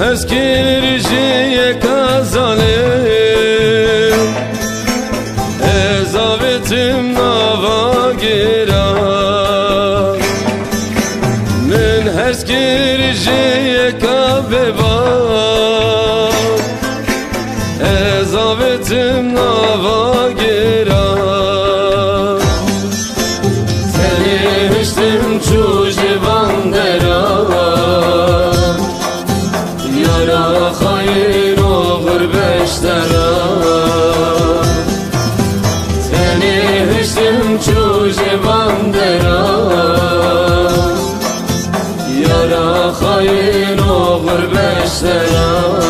هزگیری کازاله ازاوتم نوا گیرا من هزگیری کاببا ازاوتم نوا گیرا سنی هشتم چو جوان درا خاين وغربش درا سني هشتم چو جوان درا يارا خاين وغربش درا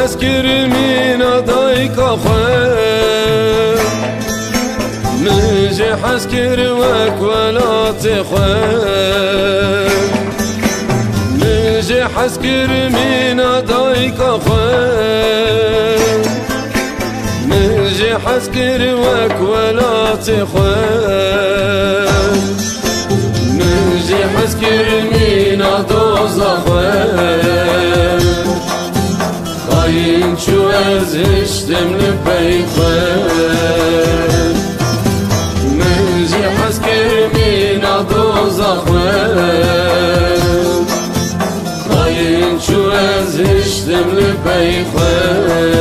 حسكر من ضايق خواه نجي حسكر وك ولا تخواه نجي حسكر من ضايق خواه نجي حسكر وك ولا تخواه نجي حسكر من دوزخ خاين شو ازشتم لبيخوان منجي حسكر من دوزخ خاين شو ازشتم لبيخوان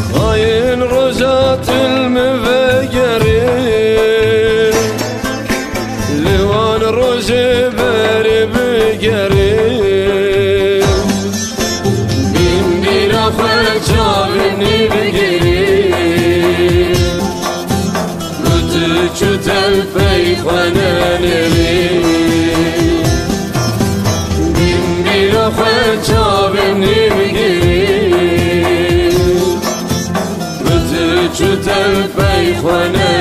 خاين رجات المفجري لوان رجي باري بجري بين بيرا فرجابني بجري قلت الفي خناني بين بيرا فرجابني بجري شو تلفي خنا